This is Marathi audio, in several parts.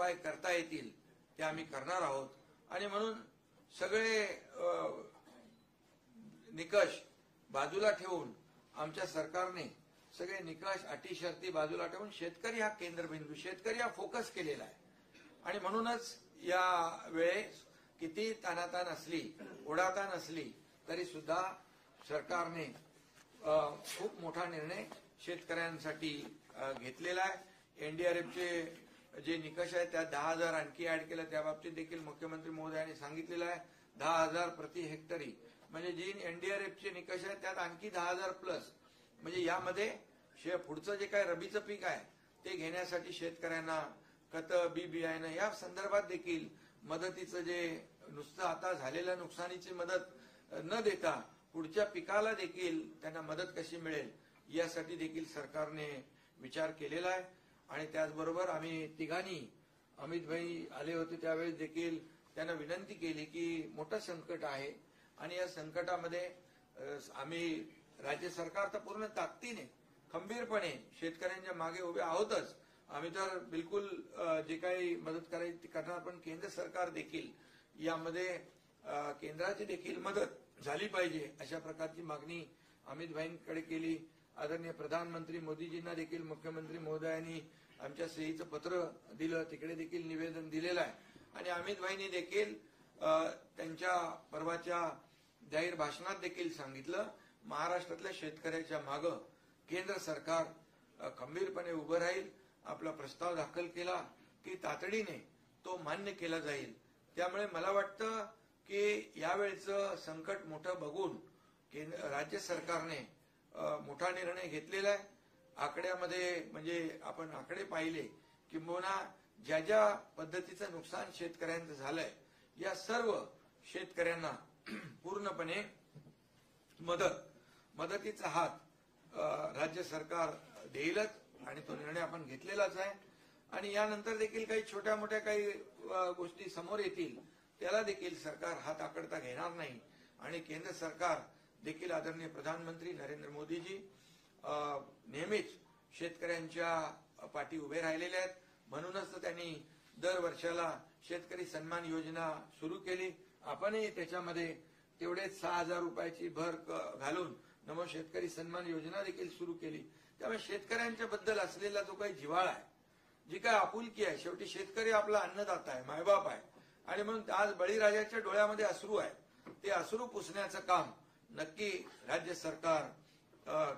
उपाय करता येतील ते आम्ही करणार आहोत. आणि म्हणून सगळे निकष बाजूला ठेवून आमच्या सरकारने सगळे निकष अटी शर्ती बाजूला ठेवून शेतकरी हा केंद्रबिंदू, शेतकरी हा फोकस केलेला आहे. आणि म्हणूनच या वेळेस किती तानातान असली, ओढाताण असली तरी सुद्धा सरकारने खूप मोठा निर्णय शेतकऱ्यांसाठी घेतलेला आहे. एनडीआरएफचे जे निकष आहेत त्यात 10,000 आणखी ऍड केलं, त्या बाबतीत देखील मुख्यमंत्री महोदयांनी सांगितलेलं आहे. 10,000 प्रति हेक्टरी म्हणजे जी एनडीआरएफचे निकष आहेत त्यात आणखी 10,000 प्लस, म्हणजे यामध्ये पुढचं जे काय रबीचं पीक आहे ते घेण्यासाठी शेतकऱ्यांना खतं, बी बियाणं या संदर्भात देखील मदतीचं जे नुसतं आता झालेल्या नुकसानीची मदत न देता पुढच्या पिकाला देखील त्यांना मदत कशी मिळेल यासाठी देखील सरकारने विचार केलेला आहे. आणि त्याचबरोबर आम्ही तिघांनी, अमित भाई आले होते त्यावेळेस देखील त्यांना विनंती केली की मोठं संकट आहे आणि या संकटामध्ये आम्ही राज्य सरकार तर पूर्ण ताकदीने खंबीरपणे शेतकऱ्यांच्या मागे उभे आहोतच. आम्ही तर बिलकुल जे काही मदत करायची ती करणार, पण केंद्र सरकार देखील यामध्ये केंद्राची देखील मदत झाली पाहिजे अशा प्रकारची मागणी अमित भाईंकडे केली. आदरणीय प्रधानमंत्री मोदीजींना देखील मुख्यमंत्री महोदयांनी आमच्या सहीचं पत्र दिलं, तिकडे देखील निवेदन दिलेलं आहे. आणि अमित भाईंनी देखील त्यांच्या परवाच्या जाहीर भाषणात देखील सांगितलं, महाराष्ट्रातल्या शेतकऱ्याच्या मागं केंद्र सरकार खंबीरपणे उभं राहील. आपला प्रस्ताव दाखल केला की तातडीने तो मान्य केला जाईल. त्यामुळे मला वाटतं की यावेळचं संकट मोठं बघून राज्य सरकारने मोठा निर्णय घेतलेला आहे. आकड्यामध्ये म्हणजे आपण आकडे पाहिले किंबहुना ज्या ज्या पद्धतीचं नुकसान शेतकऱ्यांचं झालंय या सर्व शेतकऱ्यांना पूर्णपणे मदतीचा हात राज्य सरकार देईलच आणि तो निर्णय आपण घेतलेलाच आहे. आणि यानंतर देखील काही छोट्या मोठ्या काही गोष्टी समोर येतील त्याला देखील सरकार हात आकडता घेणार नाही. आणि केंद्र सरकार देखील आदरणीय प्रधानमंत्री नरेंद्र मोदीजी नेहमीच शेतकऱ्यांच्या पाठी उभे राहिलेले आहेत. म्हणूनच तर त्यांनी दर वर्षाला शेतकरी सन्मान योजना सुरू केली. आपणही त्याच्यामध्ये तेवढेच 6,000 रुपयाची भर घालून नमो शेतकरी सन्मान योजना देखील सुरू केली. त्यामुळे शेतकऱ्यांच्या बद्दल असलेला जो काही जिव्हाळा आहे, जी काय आपुलकी आहे, शेवटी शेतकरी आपला अन्नदाता आहे, मायबाप आहे. आणि म्हणून आज बळीराजाच्या डोळ्यामध्ये अश्रू आहे, ते अश्रू पुसण्याचं काम नक्की राज्य सरकार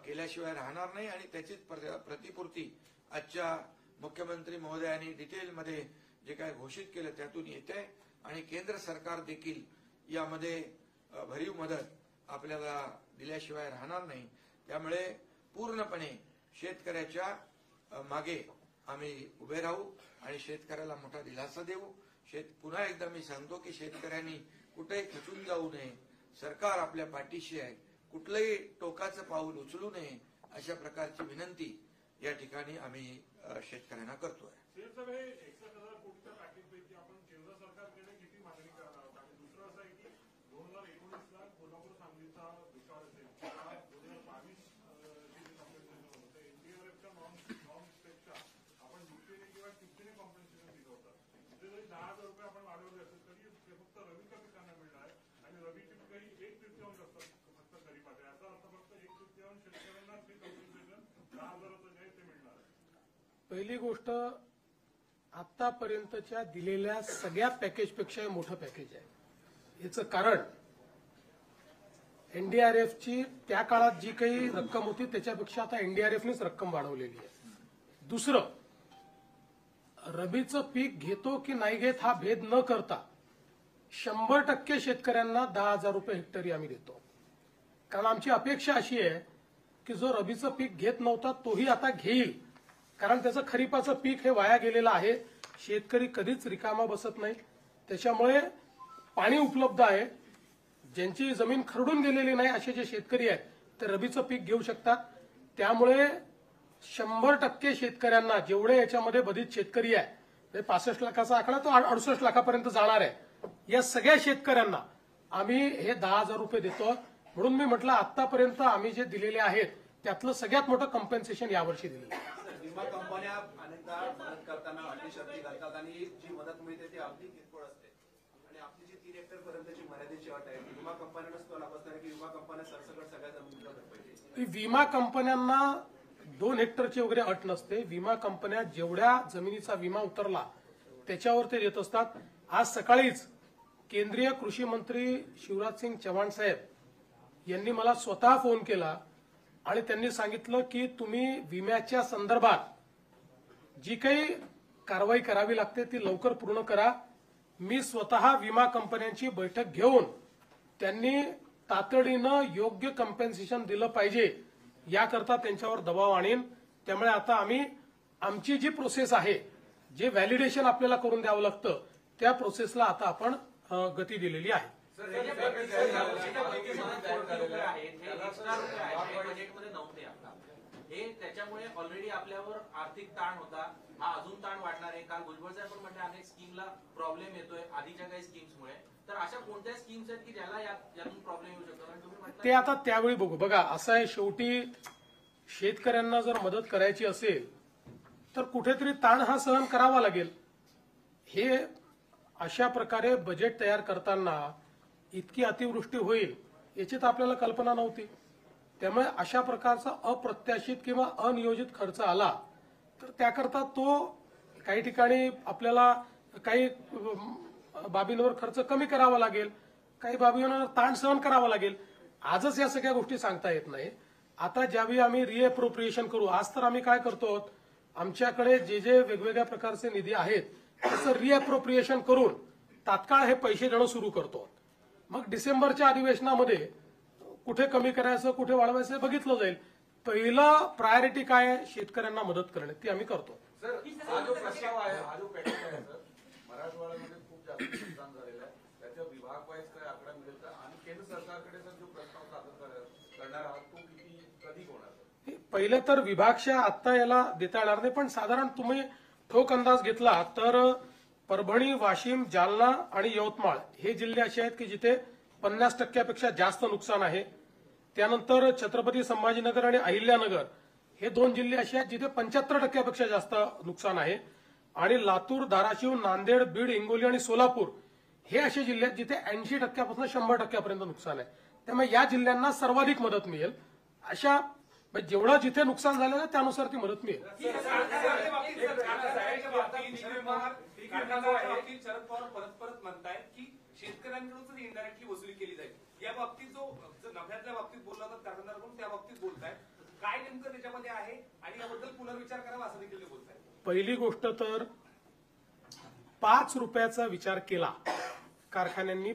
केल्याशिवाय राहणार नाही. आणि त्याचीच प्रतिपूर्ती आजच्या मुख्यमंत्री महोदयांनी डिटेलमध्ये जे काय घोषित केलं त्यातून येते. आणि केंद्र सरकार देखील यामध्ये भरीव मदत आपल्याला दिल्याशिवाय राहणार नाही. त्यामुळे पूर्णपणे शेतकऱ्याच्या मागे आम्ही उभे राहू आणि शेतकऱ्याला मोठा दिलासा देऊ. पुन्हा एकदा मी सांगतो की शेतकऱ्यांनी कुठेही खचून जाऊ नये. सरकार आपल्या पाठीशी आहे, कुठलंही टोकाचं पाऊल उचलू नये अशा प्रकारची विनंती या ठिकाणी आम्ही शेतकऱ्यांना करतोय. पहिली गोष्ट, आतापर्यंतच्या दिलेल्या सगळ्या पॅकेजपेक्षा मोठं पॅकेज आहे. याचं कारण एनडीआरएफची त्या काळात जी काही रक्कम होती त्याच्यापेक्षा आता एनडीआरएफनेच रक्कम वाढवलेली आहे. दुसरं, रबीचं पीक घेतो की नाही घेत हा भेद न करता 100% शेतकऱ्यांना 10,000 रुपये हेक्टरी आम्ही देतो. कारण आमची अपेक्षा अशी आहे की जो रबीचं पीक घेत नव्हता तोही आता घेईल. कारण त्याचं खरीपाचं पीक हे वाया गेलेलं आहे. शेतकरी कधीच रिकामा बसत नाही. त्याच्यामुळे पाणी उपलब्ध आहे. ज्यांची जमीन खरडून गेलेली नाही असे जे शेतकरी आहेत ते रबीचं पीक घेऊ शकतात. त्यामुळे 100% शेतकऱ्यांना, जेवढे याच्यामध्ये बाधित शेतकरी आहे, 65 लाखाचा आकडा तो 68 लाखापर्यंत जाणार आहे, या सगळ्या शेतकऱ्यांना आम्ही हे 10,000 रुपये देतो. म्हणून मी म्हटलं आतापर्यंत आम्ही जे दिलेले आहेत त्यातलं सगळ्यात मोठं कॉम्पेन्सेशन यावर्षी दिलेलं आहे. विमा कंपन्या अनेकदा मदत करताना अटी शर्ती घालतात आणि जी मदत मिळते ती अगदी किरकोळ असते आणि आपली जी 3 हेक्टर पर्यंतची मर्यादेची अट आहे ती विमा कंपन्यांनाच तो लागत नाही की विमा कंपन्या सरसकट सगळ्या जमिनीला भरपाई. विमा कंपन्यांना 2 हेक्टरची वगैरे अट नसते. विमा कंपन्या जेवढ्या जमिनीचा विमा उतरला त्याच्यावर ते देत असतात. आज सकाळीच केंद्रीय कृषी मंत्री शिवराज सिंग चौहान साहेब यांनी मला स्वतः फोन केला आणि त्यांनी सांगितलं की तुम्ही विम्याच्या संदर्भात जी काही कारवाई करावी लागते ती लवकर पूर्ण करा. मी स्वतः विमा कंपन्यांची बैठक घेऊन त्यांनी तातडीनं योग्य कम्पेन्सेशन दिलं पाहिजे याकरता त्यांच्यावर दबाव आणीन. त्यामुळे आता आम्ही आमची जी प्रोसेस आहे, जे व्हॅलिडेशन आपल्याला करून द्यावं लागतं, त्या प्रोसेसला आता आपण गती दिलेली आहे. हे त्याच्यामुळे ऑलरेडी आपल्यावर आर्थिक ताण होता, हा अजून ताण वाढणार आहे. काल भुजबळ साहेब पण म्हणजे अनेक स्कीमला प्रॉब्लेम येतोय आधीच्या काही स्कीम्समुळे. तर अशा कोणत्या स्कीम्स आहेत की ज्याला यातून प्रॉब्लेम येऊ शकतो? आणि तुम्ही म्हटलं ते आता त्यावेळी बघू. बघा असं आहे, शेवटी शेतकऱ्यांना जर मदत करायची असेल तर कुठेतरी ताण हा सहन करावा लागेल. हे अशा प्रकारे बजेट तयार करताना इतकी अतिवृष्टी होईल याची तर आपल्याला कल्पना नव्हती. त्यामुळे अशा प्रकारचा अप्रत्याशित किंवा अनियोजित खर्च आला तर त्याकरता तो काही ठिकाणी आपल्याला काही बाबींवर खर्च कमी करावा लागेल, काही बाबींवर ताण सहन करावा लागेल. आजच या सगळ्या गोष्टी सांगता येत नाही. आता ज्यावेळी आम्ही रिएप्रोप्रिएशन करू, आज तर आम्ही काय करतो, आमच्याकडे जे जे वेगवेगळ्या प्रकारचे निधी आहेत त्याचं रिएप्रोप्रिएशन करून तात्काळ हे पैसे देणं सुरू करतो. मग डिसेंबरच्या अधिवेशनामध्ये कुठे कमी करायचं कुठे वाढवायचं बघितलं जाईल. पहिलं प्रायोरिटी काय आहे, शेतकऱ्यांना मदत करणे, ती आम्ही करतो. सर, हा जो प्रस्ताव आहे, हा जो पॅकेज आहे सर, मराठवाड्यामध्ये खूप जास्त नुकसान झालेलं आहे. त्याचा विभाग वाईज काय आकडा मिळेल का? आणि केंद्र सरकारकडे सर जो प्रस्ताव सादर करणार आहात तो कधी होणार? पहिलं तर विभागशा आत्ता याला देता येणार नाही, पण साधारण तुम्ही ठोक अंदाज घेतला तर परभणी, वाशिम, जालना आणि यवतमाळ हे जिल्हे असे आहेत की जिथे 50% जास्त नुकसान आहे. त्यानंतर छत्रपती संभाजीनगर आणि अहिल्यानगर हे 2 जिल्हे असे आहेत जिथे 75% जास्त नुकसान आहे. आणि लातूर, धाराशिव, नांदेड, बीड, हिंगोली आणि सोलापूर हे असे जिल्हे आहेत जिथे 80% 100% नुकसान आहे. त्यामुळे या जिल्ह्यांना सर्वाधिक मदत मिळेल. अशा जेवढं जिथे नुकसान झालेलं आहे त्यानुसार ती मदत मिळेल. शरद पवार परत म्हणतायत की शेतकऱ्यांकडूनच इनडायरेक्टली वसुली केली जाईल. या बाबतीत जो नफ्यातल्या बाबतीत बोलला तर कारखानदाराकडून त्या बाबतीत बोलतायत. काय नेमकं त्याच्यामध्ये आहे आणि याबद्दल पुनर्विचार करावा असं देखील ते बोलतायत. पहिली गोष्ट तर 5 रुपयाचा विचार केला कारखान्यांनी